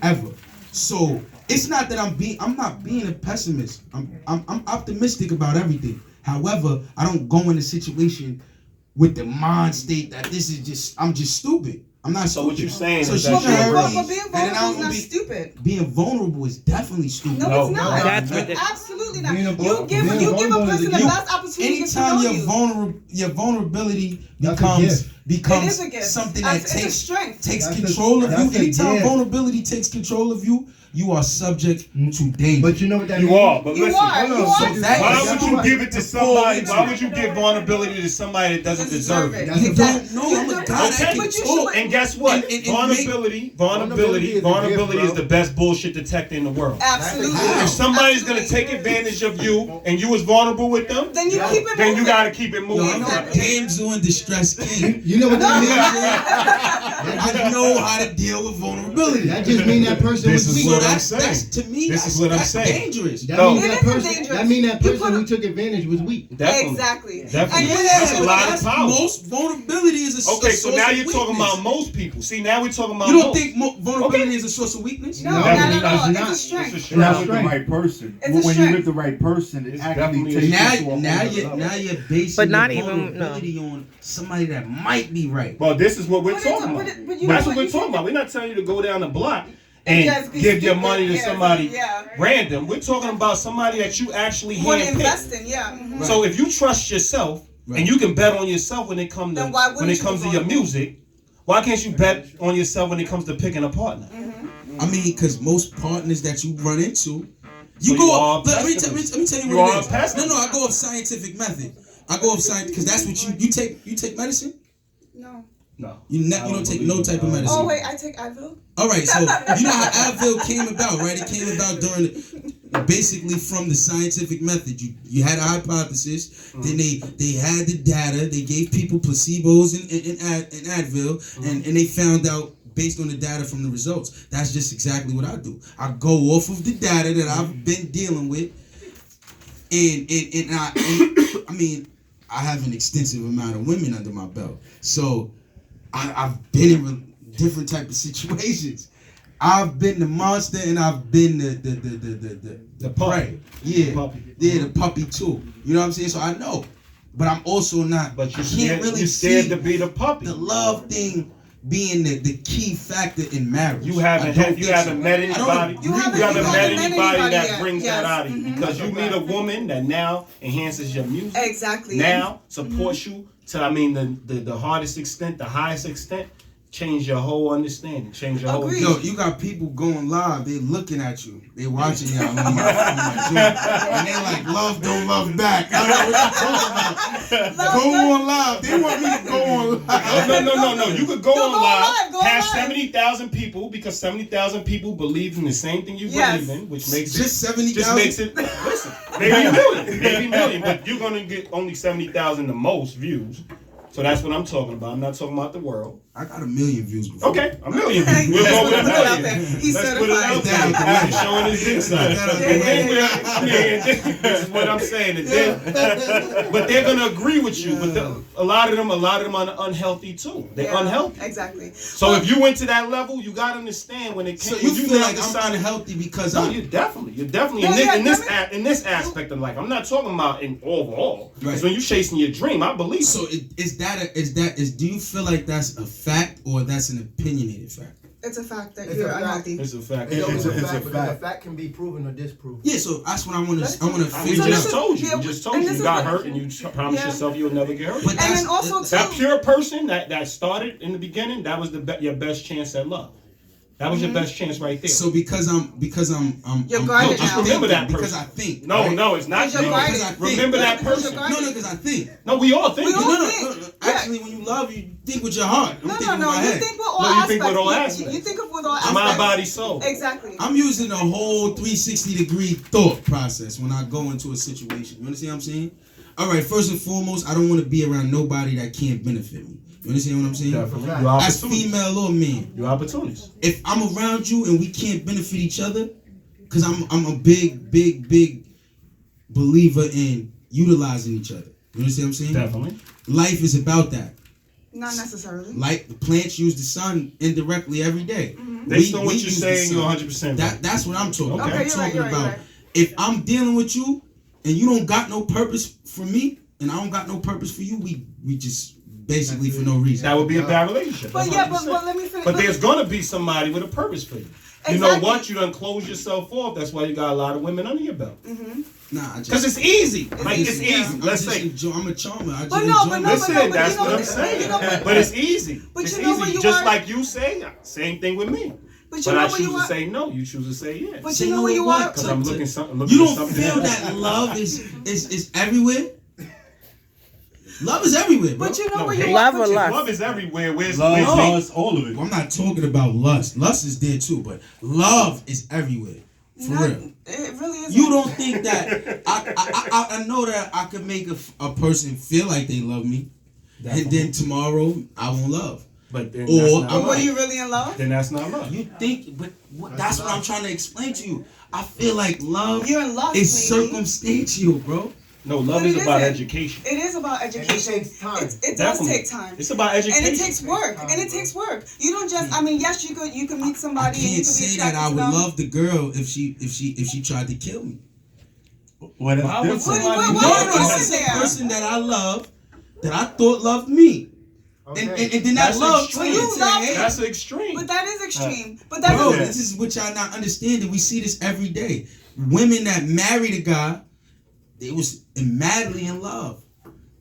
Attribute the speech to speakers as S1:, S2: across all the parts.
S1: ever. So it's not that I'm not being a pessimist. I'm optimistic about everything. However, I don't go in a situation with the mind state that I'm just stupid. I'm not.
S2: So what you're saying
S1: so
S2: is that
S3: being vulnerable is not stupid.
S1: Being vulnerable is definitely stupid.
S3: No, it's not.
S4: That's ridiculous.
S3: Absolutely not. You give a person the best opportunity to know you.
S1: Your vulnerability becomes something that takes control of you. Anytime vulnerability takes control of you, you are subject to danger.
S5: But you know what that means?
S2: You are, but listen.
S3: Why
S2: would you give it to somebody? Why would you give vulnerability to somebody that doesn't deserve it?
S1: You don't know. I'm a guy that can talk.
S2: And guess what? Vulnerability is the best bullshit detector in the world.
S3: Absolutely.
S2: If somebody's gonna take advantage of you and you was vulnerable with them,
S3: then you keep it moving.
S2: Then you gotta keep it moving.
S1: I'm a damsel in distress king.
S5: You know what that means?
S1: I know how to deal with vulnerability.
S5: That just means that person was weak.
S1: That's to me.
S2: This is what I'm saying.
S1: Dangerous.
S5: That means that person who took advantage was weak.
S2: Definitely.
S3: Exactly.
S2: That's a lot of power.
S1: Most vulnerability is a source of weakness.
S2: Okay, so now you're talking about most people. See, now we're talking about
S1: You don't think vulnerability is a source of weakness?
S3: No, not at all. It's a strength.
S6: Not with the right person. When you're with the right person, it actually takes you to a
S1: now you're basing
S4: But not
S1: your
S4: even
S1: vulnerability on somebody that might be right.
S2: Well, this is what we're talking about. That's what we're talking about. We're not telling you to go down the block and give your money to somebody random. We're talking about somebody that you actually handpicked. So if you trust yourself and you can bet on yourself when it comes to your music, why can't you bet on yourself when it comes to picking a partner?
S1: I mean, because most partners that you run into, let me tell you what it is. No, I go off scientific method. I go off science because that's what you take. You take medicine?
S3: No.
S1: You don't take no type of medicine.
S3: Oh wait, I take Advil.
S1: All right, so you know how Advil came about, right? It came about basically from the scientific method. You had a hypothesis, then they had the data, they gave people placebos and Advil, and they found out based on the data from the results. That's just exactly what I do. I go off of the data that I've been dealing with, and I mean, I have an extensive amount of women under my belt, so I've been in different type of situations. I've been the monster and I've been the prey. Yeah, the puppy too. You know what I'm saying? So I know, but I'm also not.
S2: But
S1: I can't really
S2: scared
S1: see
S2: to be the puppy.
S1: The love thing being the key factor in marriage.
S2: You haven't met anybody. You haven't met anybody that brings that out of you, because you meet a woman that now enhances your music.
S3: Exactly.
S2: Now supports you to the hardest extent, the highest extent. Change your whole understanding. Change your whole.
S1: Yo, you got people going live. They looking at you. They watching y'all on my joint, and they like, love don't love back. I don't know what you're talking about. Go on live. They want me to go on live.
S2: No. You could go on live. Have 70,000 people, because 70,000 people believe in the same thing you believe in, which makes
S1: just
S2: it
S1: 70,000.
S2: Just makes it. Listen, maybe a million, but you're gonna get only 70,000 the most views. So that's what I'm talking about. I'm not talking about the world.
S1: I got 1 million views before.
S2: Okay, 1 million views. We'll go with 1 million.
S3: He's
S2: Let's put it out there. He's showing his dick side. This is what I'm saying. But they're gonna agree with you. But a lot of them are unhealthy too. They're unhealthy.
S3: Exactly.
S2: So if you went to that level, you gotta understand when it came.
S1: So you feel like I'm unhealthy because
S2: you're definitely in this aspect of life. I'm not talking about in overall. Because when you're chasing your dream, I believe.
S1: So do you feel like that's a fact or that's an opinionated fact?
S3: It's a fact that you're unhealthy.
S2: It's a fact.
S5: It's a fact. Because the fact can be proven or disproven.
S1: Yeah, so that's what I want to figure
S2: We
S1: out.
S2: just told you. You got hurt and you promised yourself you'll never get hurt.
S3: And then also
S2: that pure person that started in the beginning, that was your best chance at love. That was your best chance right there.
S1: So because I'm
S3: you're guarded now.
S2: Just remember that person.
S1: Because I think.
S2: No, it's not. Remember that person.
S1: No, because I think.
S2: No, we all think.
S1: No. Actually, when you love, you think with your heart.
S3: No. You think with all aspects.
S2: You think with all aspects.
S3: You think of with all aspects.
S2: Mind, body, soul.
S3: Exactly.
S1: I'm using a whole 360-degree thought process when I go into a situation. You understand what I'm saying? All right. First and foremost, I don't want to be around nobody that can't benefit me. You understand what I'm saying?
S2: Definitely.
S1: As female or man.
S2: Your opportunities.
S1: If I'm around you and we can't benefit each other, because I'm a big believer in utilizing each other. You understand what I'm saying?
S2: Definitely.
S1: Life is about that.
S3: Not necessarily.
S1: Like the plants use the sun indirectly every day.
S2: Based on what you're saying, you're 100%.
S1: That's what I'm talking about.
S3: Okay,
S1: I'm talking about
S3: right.
S1: if I'm dealing with you and you don't got no purpose for me and I don't got no purpose for you, we just basically for no reason.
S2: That would be a bad relationship.
S3: But let me finish.
S2: But there's gonna be somebody with a purpose for you.
S3: Exactly.
S2: You know what? You done close yourself off. That's why you got a lot of women under your belt.
S1: Nah,
S2: because it's easy. It's easy. Let's say
S1: I'm a charmer.
S2: Listen, that's what I'm saying. But it's easy.
S3: But
S2: it's
S3: you know
S2: easy. Just like you say, same thing with me. But I choose to say no. You choose to say yes.
S3: But you know where you are.
S2: Because I'm looking something.
S1: You don't feel that love is everywhere. Love is everywhere, bro.
S3: But you know where you
S4: love
S3: are.
S4: or lust?
S2: Love is everywhere. Where's
S6: lust? All of it.
S1: Well, I'm not talking about lust. Lust is there too, but love is everywhere. For real.
S3: It really is.
S1: You don't think that I know that I could make a person feel like they love me, and then tomorrow I won't love.
S2: But then
S3: were you really in love?
S2: Then that's not love.
S1: You think, but that's what I'm trying to explain to you. I feel like love
S3: You're in love,
S1: is circumstantial, bro.
S2: No, love is about education.
S3: It is about education.
S5: It takes time.
S3: It does take time.
S2: It's about education.
S3: And it takes work. You don't just. I mean, yes, you could meet somebody.
S1: I can't say that I would love the girl if she tried to kill me.
S6: Well, that's
S3: What
S6: different.
S1: It's a person that I love that I thought loved me.
S5: Okay.
S1: And then that love
S3: So you love him.
S2: That's extreme.
S3: But that is extreme. But that
S1: bro,
S3: is.
S1: this is what y'all not understanding. We see this every day. Women that married a guy, they was madly in love.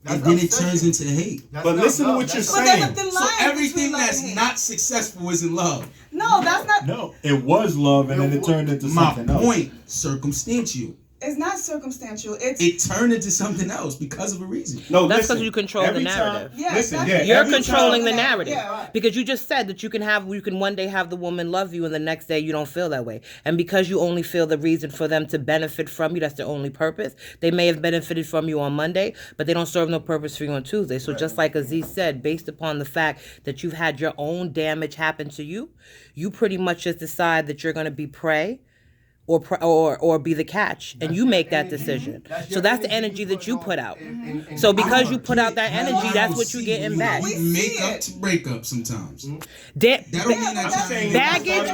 S1: And then it turns into hate.
S2: But listen to what you're saying.
S1: So everything that's not successful is in love.
S3: No, that's not.
S6: No, it was love, and then it turned into something else.
S1: My point, circumstantial.
S3: It's not circumstantial.
S1: It turned into something else because of a reason.
S4: No, that's because you control the narrative.
S3: You're
S4: controlling the narrative because you just said that you can one day have the woman love you and the next day you don't feel that way. And because you only feel the reason for them to benefit from you, that's their only purpose. They may have benefited from you on Monday, but they don't serve no purpose for you on Tuesday. So just like Aziz said, based upon the fact that you've had your own damage happen to you, you pretty much just decide that you're going to be prey or be the catch, and you make that decision. So that's the energy that you put out. So because you put out that energy, that's what you get in back.
S1: We make up to break up sometimes.
S4: Baggage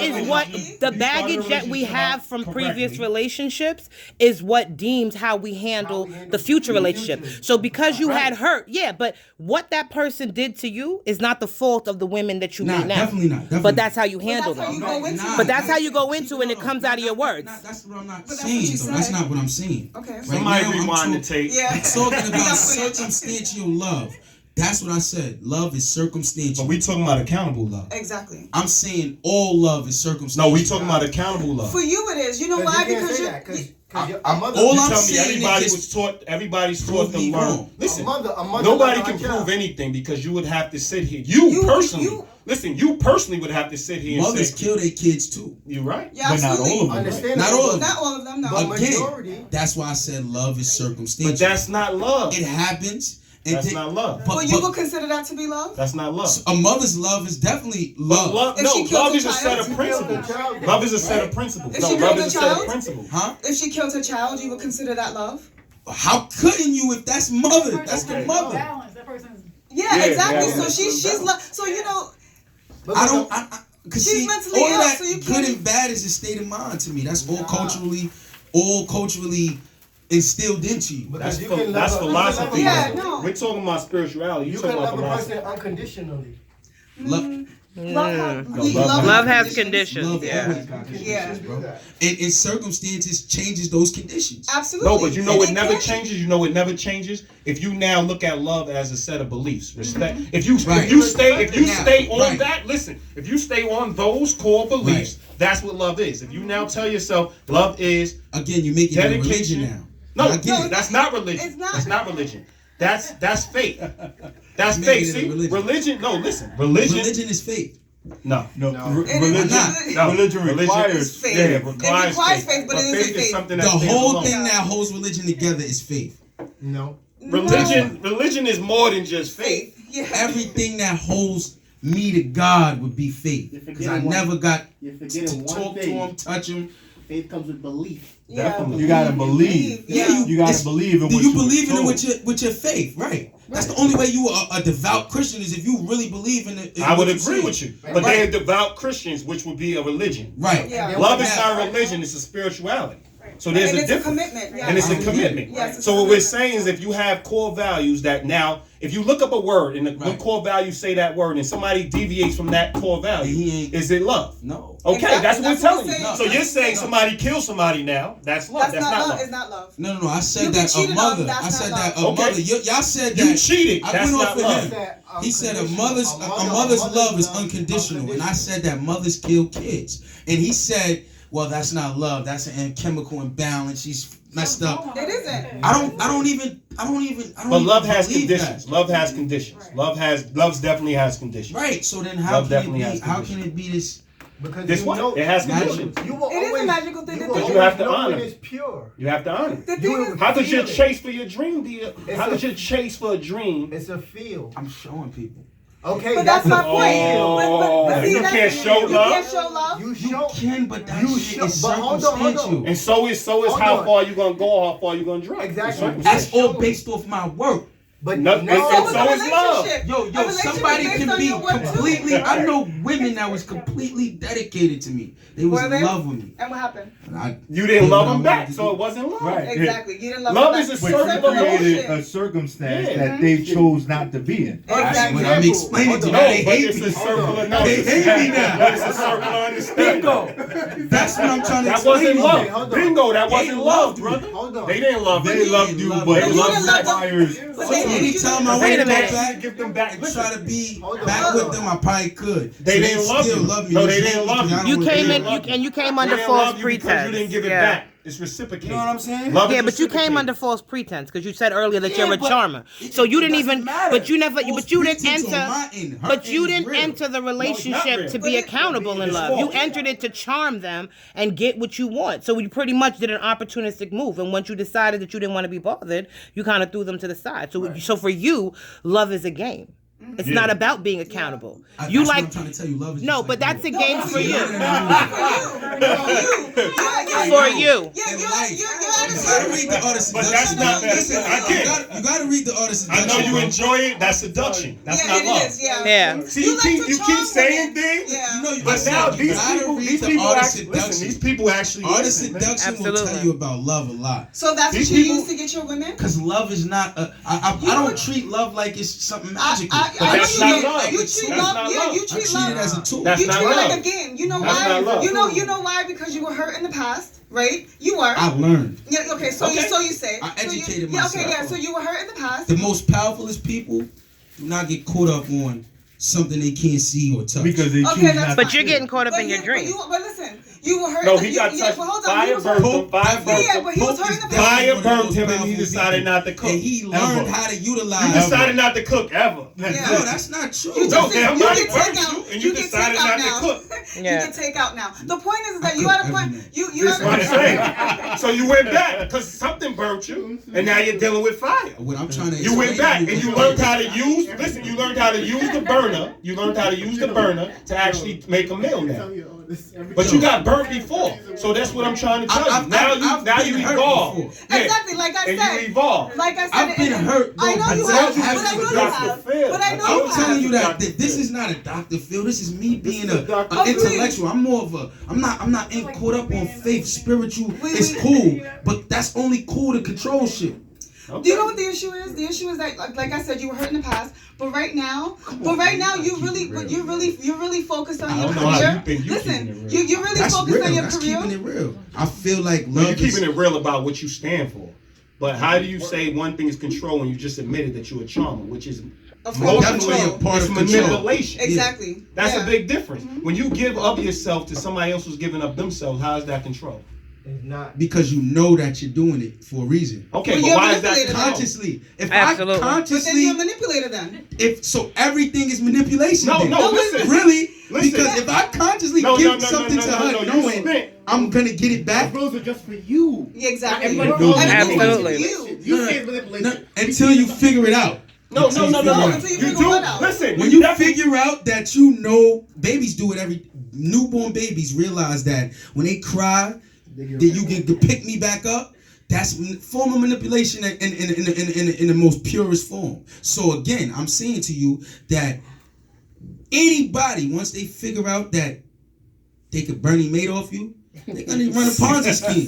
S4: is what the baggage that we have from previous relationships is what deems how we handle the future relationship. So because you had hurt, but what that person did to you is not the fault of the women that you meet now.
S1: Definitely not.
S4: But that's how you handle them. But that's how you go into it, and it comes out of your words.
S1: That's what I'm not saying, though. That's not what I'm saying.
S3: Okay.
S2: Somebody rewind the tape.
S1: I'm talking about circumstantial love. That's what I said. Love is circumstantial.
S2: But we talking about accountable love.
S3: Exactly.
S1: I'm saying all love is circumstantial.
S2: No, we talking about accountable love.
S3: For you it is. You know why? Because
S2: everybody's taught to learn. Listen,
S5: a
S2: nobody can prove anything because you would have to sit here. You personally would have to sit here and
S1: mothers kill their kids too.
S2: You're right.
S3: Yeah,
S6: but not all of them.
S5: Understand
S1: not all of them.
S3: Not all of them, no.
S1: But again, that's why I said love is circumstantial.
S2: But that's not love.
S1: It happens.
S2: That's not love.
S3: But you would consider that to be love?
S2: That's not love.
S1: A mother's love is definitely love.
S2: Love is a set of principles. Love is a set of principles.
S3: No, love is a set of
S2: principles.
S1: Huh?
S3: If she killed her child, you would consider that love?
S1: How couldn't you if that's mother? That's the mother.
S3: Yeah, exactly. So she's love. So you know.
S1: She's
S3: mentally
S1: all
S3: ill,
S1: that
S3: so you
S1: good
S3: can't.
S1: and bad is a state of mind to me. That's all culturally instilled into you.
S2: That's philosophy.
S3: Yeah, no.
S2: We're talking about spirituality.
S5: You
S2: talking
S5: can
S2: about
S5: love a
S2: philosophy.
S5: person unconditionally.
S4: Love has conditions.
S1: Love always got conditions, bro. And circumstances changes those conditions.
S3: Absolutely.
S2: No, but you know it never changes. You know it never changes. If you now look at love as a set of beliefs, respect. If you stay on that, listen. If you stay on those core beliefs, that's what love is. If you now tell yourself love is
S1: you're making it a religion now.
S2: No, that's not religion.
S3: It's not.
S2: That's not religion. That's faith. That's faith. See, religion. No, listen. Religion
S1: is faith.
S2: No.
S6: Religion requires
S3: faith.
S2: Yeah, it requires
S3: faith, but it isn't faith.
S2: Something
S1: the whole thing that holds religion together is faith.
S5: No.
S2: Religion is more than just faith.
S3: Yeah.
S1: Everything that holds me to God would be faith. Because I never got to talk to him, touch him,
S5: Faith comes with belief.
S2: Definitely.
S6: You gotta believe.
S1: Yeah,
S6: you gotta believe in
S1: do
S6: what
S1: you
S6: you
S1: believe in it
S6: told.
S1: with your faith, right? That's the only way you are a devout Christian is if you really believe in it.
S2: I would agree with you. But they're devout Christians, which would be a religion.
S1: Right.
S3: Yeah.
S2: Love is not a religion, it's a spirituality. So there's a difference.
S3: Commitment. Yeah.
S2: And it's a commitment.
S3: Yes,
S2: so what we're saying is if you have core values that now, if you look up a word and the core values say that word and somebody deviates from that core value, is it love?
S1: No.
S2: Okay,
S3: exactly.
S2: that's what we're telling you.
S3: No,
S2: so you're saying somebody killed somebody now, that's love. That's not love.
S3: It's not love.
S1: No. I said that a mother. I said that a mother. Y'all said that.
S2: You cheated.
S1: I
S2: That's
S1: went off
S2: not
S1: with
S2: love.
S1: him. He said a mother's love is unconditional. And I said that mothers kill kids. And he said, well, that's not love. That's an chemical imbalance. She's messed up.
S3: It isn't.
S1: I don't even.
S2: But love has conditions. Love has conditions. Love definitely has conditions.
S1: Right. So then how can it be this?
S5: Because
S2: this one, it has conditions.
S3: It is a magical thing.
S2: But you have to honor
S5: it. It's pure.
S2: You have to honor it.
S3: How
S2: could your chase for your dream be? How could your chase for a dream?
S5: It's a field.
S1: I'm showing people.
S5: Okay,
S3: but that's my point.
S2: But you can't show love.
S3: You can't show love.
S1: You can, but that shit is circumstantial.
S2: And so is how far you gonna go, how far you gonna drive.
S5: Exactly.
S1: That's all based off my work.
S5: But
S2: so is love.
S1: Yo, somebody can be completely. I know women that was completely dedicated to me. They was in love with me.
S3: And what happened?
S2: You didn't love them back, so it wasn't love.
S5: Right.
S3: Exactly. You didn't love
S2: love
S3: them
S2: is
S3: back.
S2: a
S6: But
S2: circle.
S6: you created a circumstance that they chose not to be in.
S3: Exactly.
S1: When I'm explaining to you,
S2: No,
S1: they
S2: but
S1: hate
S2: it's
S1: me.
S2: a circle of
S1: They hate me now.
S2: But it's a circle of understanding.
S1: That's what I'm trying to
S2: That
S1: explain.
S2: wasn't love. Bingo, that wasn't love, brother.
S5: Hold on.
S2: They didn't love
S6: They
S2: you.
S6: loved you, but love requires.
S1: Anytime I want to go back
S2: Give them back.
S1: and try to be back with them, I probably could.
S2: They didn't love you.
S1: Love me.
S2: No, they didn't love you.
S4: You came in, you came under false pretense.
S2: You didn't give it back. It's reciprocated.
S1: You know what I'm saying?
S4: Yeah, but you came under false pretense because you said earlier that you're a charmer. So you didn't even, but you didn't enter the relationship to be accountable in love. You entered it to charm them and get what you want. So you pretty much did an opportunistic move. And once you decided that you didn't want to be bothered, you kind of threw them to the side. So for you, love is a game. It's not about being accountable.
S1: You like. What I'm trying to tell you, love is
S4: no,
S1: just
S4: but
S1: like
S4: that's a game for you.
S3: For
S4: you.
S1: You gotta read the artist.
S2: But that's not. Listen, I get.
S1: You gotta read the artist.
S2: I know you enjoy it. That's seduction. That's not love.
S4: Yeah.
S2: See, you keep saying things. But now these people actually.
S1: Artist seduction will tell you about love a lot.
S3: So that's what you use to get your women?
S1: Because love is not. I don't treat love like it's something magical.
S2: But that's not love.
S3: You treat love. Yeah, you treat love.
S1: I treat it as a tool.
S3: You treat it like a game. You know why? You know why? Because you were hurt in the past, right? You were.
S1: I've learned.
S3: Yeah. Okay. So you say.
S1: I educated myself.
S3: Yeah. Okay. Yeah. So you were hurt in the past.
S1: The most powerfulest people do not get caught up on something they can't see or touch.
S6: Because they choose not.
S4: But you're getting caught up in your dream.
S3: But listen, you were hurt.
S2: No, he got touched. Fire burned him.
S3: Yeah, but he was hurt in the past.
S2: Fire burned him, and he decided not to cook.
S1: And he learned how to utilize.
S2: You decided not to cook ever.
S1: No, that's not true.
S2: No, somebody burnt you, and you decided not to cook.
S3: You can take out now. The point is that you had a point. You had
S2: a point. So you went back because something burnt you, and now you're dealing with fire.
S1: What I'm trying to
S2: you went back and you learned how to use. Listen, you learned how to use the burner. You learned how to use the burner to actually make a meal now. But you got burnt before, so that's what I'm trying to tell you. Now you evolve.
S3: Exactly, like I said.
S2: And you evolve.
S3: Like I said,
S1: I've been hurt.
S3: I know you have. But I know you have.
S1: I'm telling you that this is not a Dr. Phil. This is me being an intellectual. I'm more of a. I'm not caught up on faith. Spiritual. It's cool, but that's only cool to control shit.
S3: Okay. Do you know what the issue is? The issue is that, like I said, you were hurt in the past, but right now, you're really focused on your career. Listen, you're really focused on your career.
S1: That's keeping it real. I feel like love.
S2: You're keeping it real about what you stand for. But how do you say one thing is control when you just admitted that you're a charmer, which is
S1: emotionally a part of
S2: manipulation?
S3: Exactly.
S2: That's a big difference. Mm-hmm. When you give up yourself to somebody else who's giving up themselves, how is that control?
S5: Not.
S1: Because you know that you're doing it for a reason.
S2: Okay, but why is that
S1: consciously? If
S4: Absolutely.
S1: I consciously,
S3: but then you're a manipulator then.
S1: If so, everything is manipulation.
S2: No, listen.
S1: Really? Because if I consciously give something to her, knowing I'm gonna get it back,
S5: those are just for you.
S3: Exactly.
S4: Absolutely.
S5: You can't manipulate
S1: until you figure it out.
S2: No.
S3: Until you figure it out.
S2: Listen,
S1: when you figure out that you know, babies do it. Every newborn babies realize that when they cry, then you can pick me back up. That's form of manipulation in the most purest form. So again, I'm saying to you that anybody, once they figure out that they could Bernie Madoff you, they're gonna run a Ponzi scheme.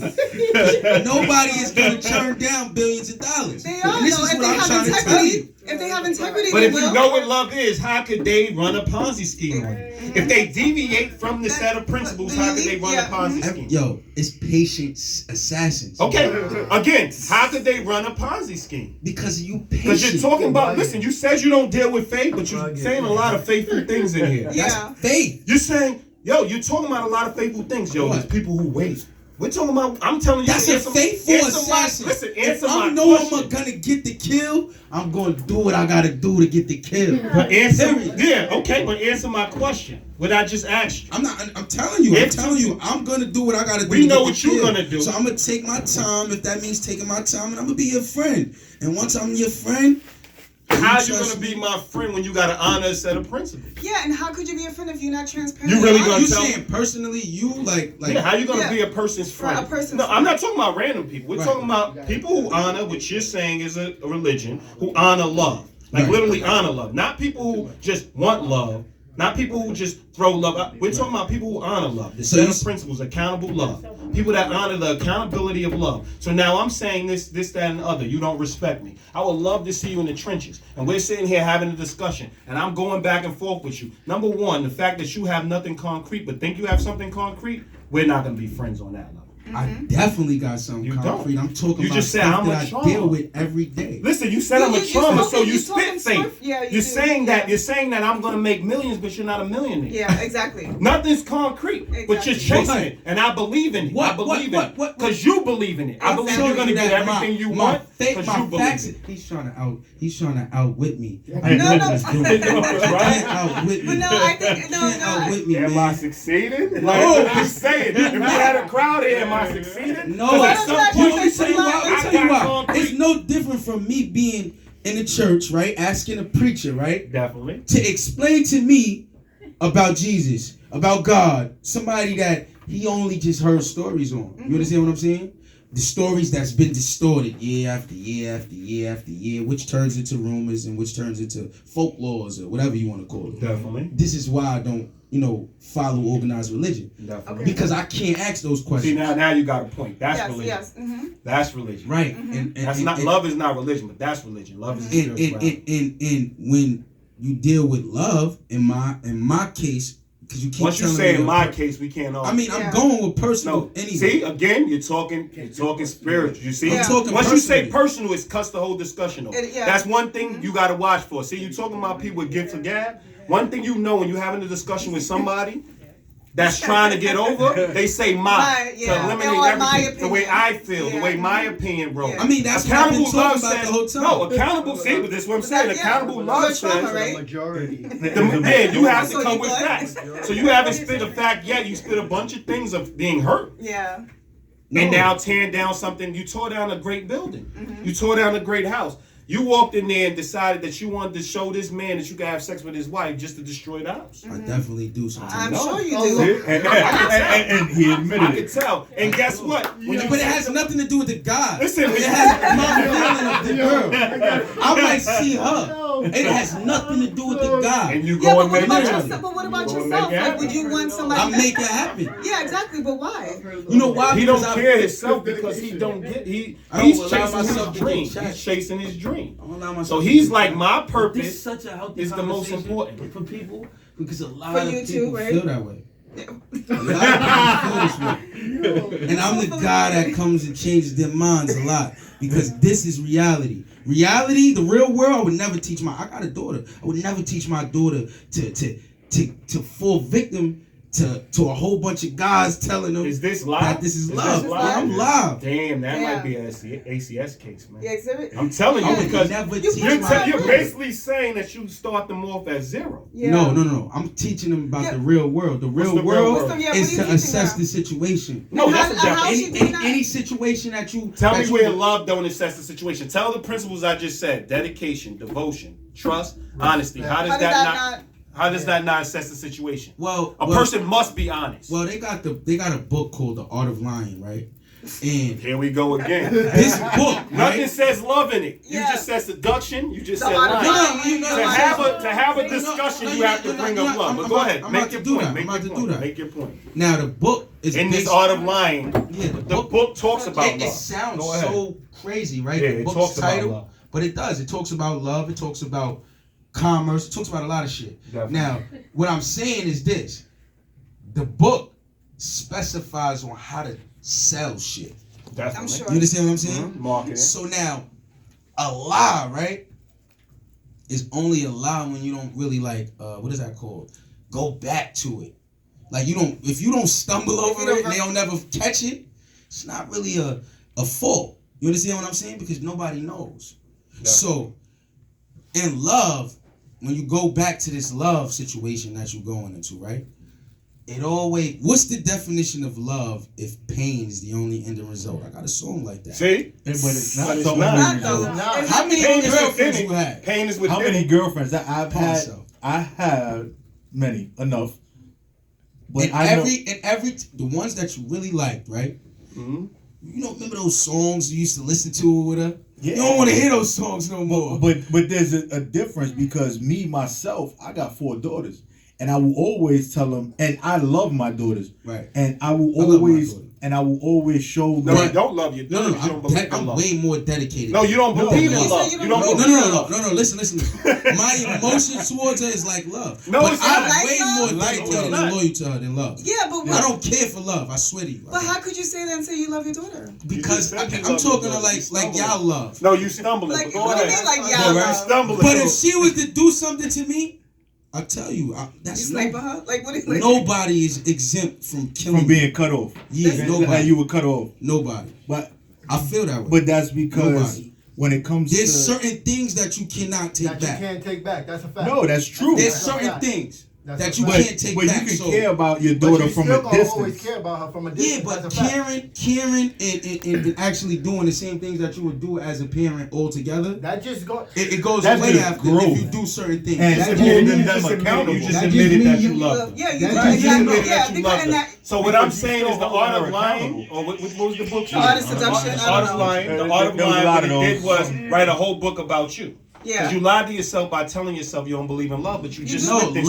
S1: Nobody is gonna turn down billions of dollars.
S3: They are. This is what I'm trying to tell you. If they have integrity,
S2: but if you know what love is, how could they run a Ponzi scheme on you? If they deviate from the set of principles, how could they run a Ponzi scheme?
S1: Yo, it's patient assassins.
S2: Okay, again, how could they run a Ponzi scheme?
S1: Because you patient.
S2: Because you're talking about, listen, you said you don't deal with faith, but you're saying a lot of faithful things in here.
S1: That's faith.
S2: You're saying, yo, you're talking about a lot of faithful things. Yo, there's people who wait. We're talking about, I'm telling you.
S1: That's a faithful assassin.
S2: Listen,
S1: if I know I'm going to get the kill, I'm going to do what I got to do to get the kill.
S2: But answer my question. What I just asked you.
S1: I'm telling you, I'm going to do what I got to do.
S2: We know what you're going to do.
S1: So I'm going to take my time, if that means taking my time, and I'm going to be your friend. And once I'm your friend,
S2: how you gonna be my friend when you gotta honor a set of principles?
S3: Yeah, and how could you be a friend if you're not transparent?
S2: You really gonna tell?
S1: You saying personally, you like?
S2: Yeah, how you gonna be a person's friend? No, I'm not talking about random people. We're talking about people who honor what you're saying is a religion, who honor love, literally honor love. Not people who just want love. Not people who just throw love out. We're talking about people who honor love. The set of principles, accountable love. People that honor the accountability of love. So now I'm saying this, that, and the other. You don't respect me. I would love to see you in the trenches. And we're sitting here having a discussion. And I'm going back and forth with you. Number one, the fact that you have nothing concrete, but think you have something concrete, we're not going to be friends on that level.
S1: I definitely got something concrete.
S2: Don't.
S1: I'm talking
S2: you
S1: about
S2: just said
S1: stuff
S2: I'm
S1: that I deal with every day.
S2: Listen, you said I'm a charmer, so you spit faith.
S3: Yeah,
S2: you're saying that I'm gonna make millions, but you're not a millionaire.
S3: Yeah, exactly.
S2: Nothing's concrete, but you're chasing it, and I believe in it. I believe in it because you believe in it. I believe you're gonna get everything you want because you believe it.
S1: He's trying to outwit me.
S3: No.
S1: Outwit me.
S3: But no, I think no.
S1: Outwit me, man.
S2: Am I succeeding? Like I'm saying, if you had a crowd here, am I succeeding?
S1: No, let me tell you why. It's no different from me being in the church, right? Asking a preacher, right?
S2: Definitely.
S1: To explain to me about Jesus, about God, somebody that he only just heard stories on. You understand what I'm saying? The stories that's been distorted year after year after year after year, which turns into rumors and which turns into folklores or whatever you want to call it.
S2: Definitely.
S1: This is why I don't, follow organized religion.
S2: Definitely.
S1: Because I can't ask those questions.
S2: See, now you got a point. That's religion.
S3: Yes. Mm-hmm.
S2: That's religion.
S1: Right.
S2: And that's not love is not religion, but that's religion. Love is
S1: and when you deal with love, in my case, because you keep
S2: once you say in my case, we can't all.
S1: I mean, I'm going with personal anyway.
S2: See, again, you're talking spiritual. You see,
S1: I'm talking
S2: once
S1: personally.
S2: You say personal, it cuts the whole discussion off. That's one thing you got to watch for. See, you talking about people with gifts of gab. One thing you know when you're having a discussion with somebody that's trying to get over, they say to eliminate everything. The way I feel, the way my opinion rolls.
S1: I mean, that's accountable what I've been talking about the whole time.
S2: No, accountable. See, but this is what I'm saying. Accountable love says
S3: the
S5: majority.
S2: You have to come with facts. So you haven't spit a fact yet. You spit a bunch of things of being hurt.
S3: Yeah.
S2: And now tearing down something. You tore down a great building. You tore down a great house. You walked in there and decided that you wanted to show this man that you could have sex with his wife just to destroy the house.
S1: I definitely do sometimes.
S3: I'm sure you do.
S6: And he admitted
S2: I can tell. And guess what?
S1: But it has nothing to do with the guy.
S2: Listen,
S1: it has my feeling of the girl. I might see her. It has nothing to do with the guy.
S2: And you go and make it happen.
S3: But what about yourself? Like, would you want somebody?
S1: I'll make it happen.
S3: Yeah, exactly. But why?
S1: You know why?
S2: He don't care himself because he don't get. He's chasing his dream. He's chasing his dream. So he's like, my purpose is the most important
S1: for people because a lot
S3: of
S1: people feel that way. A lot of people feel this way. And I'm the guy that comes and changes their minds a lot because this is reality. Reality, the real world, I would never teach I got a daughter. I would never teach my daughter to fall victim to a whole bunch of guys telling them
S2: is this live?
S1: That this is love. I'm live.
S2: Damn, that might be an ACS case, man.
S3: Yeah, exhibit.
S2: I'm telling you because you're
S1: you're
S2: basically saying that you start them off at zero.
S1: Yeah. No. I'm teaching them about the real world. The real world is to assess the situation.
S2: No, that's
S1: any situation that you
S2: tell me where love don't assess the situation. Tell the principles I just said: dedication, devotion, trust, honesty. How does that not? How does that not assess the situation?
S1: Well,
S2: a person must be honest.
S1: Well, they got a book called The Art of Lying, right? And
S2: here we go again.
S1: This book,
S2: nothing says love in it. You just said seduction. You just said lying. To have a discussion, you have to bring up love. But go ahead, make your point. Make your point.
S1: Now the book is
S2: in this art of lying.
S1: Yeah,
S2: the book talks about love.
S1: It sounds so crazy, right? Yeah, the book's title, but it does. It talks about love. It talks about commerce. It talks about a lot of shit. Definitely. Now, what I'm saying is this: the book specifies on how to sell shit.
S2: Definitely. I'm sure.
S1: You understand what I'm saying?
S2: Mm-hmm. Marketing.
S1: So now, a lie, right, is only a lie when you don't really what is that called? Go back to it. Like if you don't stumble over it and they'll never catch it, it's not really a fault. You understand what I'm saying? Because nobody knows. Definitely. So, in love, when you go back to this love situation that you're going into, right? What's the definition of love if pain is the only ending result? I got a song like that.
S2: See?
S6: But it's not the
S2: ending
S6: result.
S1: How many girlfriends you had?
S2: Pain is with
S6: how many girlfriends that I've had? I had many, enough. But the ones that you really liked, right? Mm-hmm. You don't remember those songs you used to listen to with her? Yeah. You don't want to hear those songs no more. But there's a difference because me, myself, I got 4 daughters. And I will always tell them, and I love my daughters. Right. And I will always show them.
S2: No, you don't love your daughters.
S1: I'm way more dedicated.
S2: No, you don't believe in love.
S1: No, listen. My emotion towards her is like love.
S2: No,
S1: but I'm way more dedicated and loyal to her than love.
S3: Yeah, but
S1: I don't care for love. I swear to you.
S3: But how could you say that and say you love your daughter?
S1: Because I'm talking to like y'all love.
S2: No, you stumbling.
S3: Like, what do you mean like y'all love?
S1: But if she was to do something to me, I tell you, that's
S3: her? Like what is like?
S1: Nobody is exempt from killing.
S6: From being cut off.
S1: Yeah, nobody.
S6: Like you were cut off.
S1: Nobody.
S6: But
S1: I feel that way.
S6: But that's because when it comes
S1: there's certain things that you cannot take back.
S7: You can't take back. That's a fact.
S6: No, that's true.
S1: There's certain things that you can't take back.
S6: But you can care about your daughter from a distance.
S7: Always care about her from a distance.
S1: Yeah, but caring and actually doing the same things that you would do as a parent all together.
S7: That just goes.
S1: It goes away after if you do certain things.
S6: And
S2: you just admitted that you love them.
S3: Yeah,
S2: you just admitted that you love them. So what I'm saying is the art of lying, or what was the book?
S3: The art of seduction.
S2: The art of lying. The art of lying. What it did was write a whole book about you.
S3: Yeah.
S2: Because you lied to yourself by telling yourself you don't believe in love, but you just
S1: said,
S2: I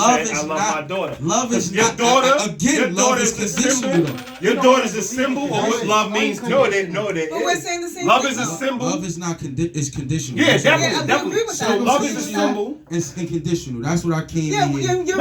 S2: love my daughter.
S1: Love is
S2: your
S1: not,
S2: daughter.
S1: again,
S2: your
S1: love is conditional.
S2: Your daughter's a symbol of what love means to you.
S3: But we're saying the same
S2: love
S3: thing.
S2: Love is a symbol.
S1: Love is not is conditional.
S2: Yeah, definitely.
S3: I agree with that.
S2: So love is a symbol.
S1: It's inconditional. That's what I came
S3: in here.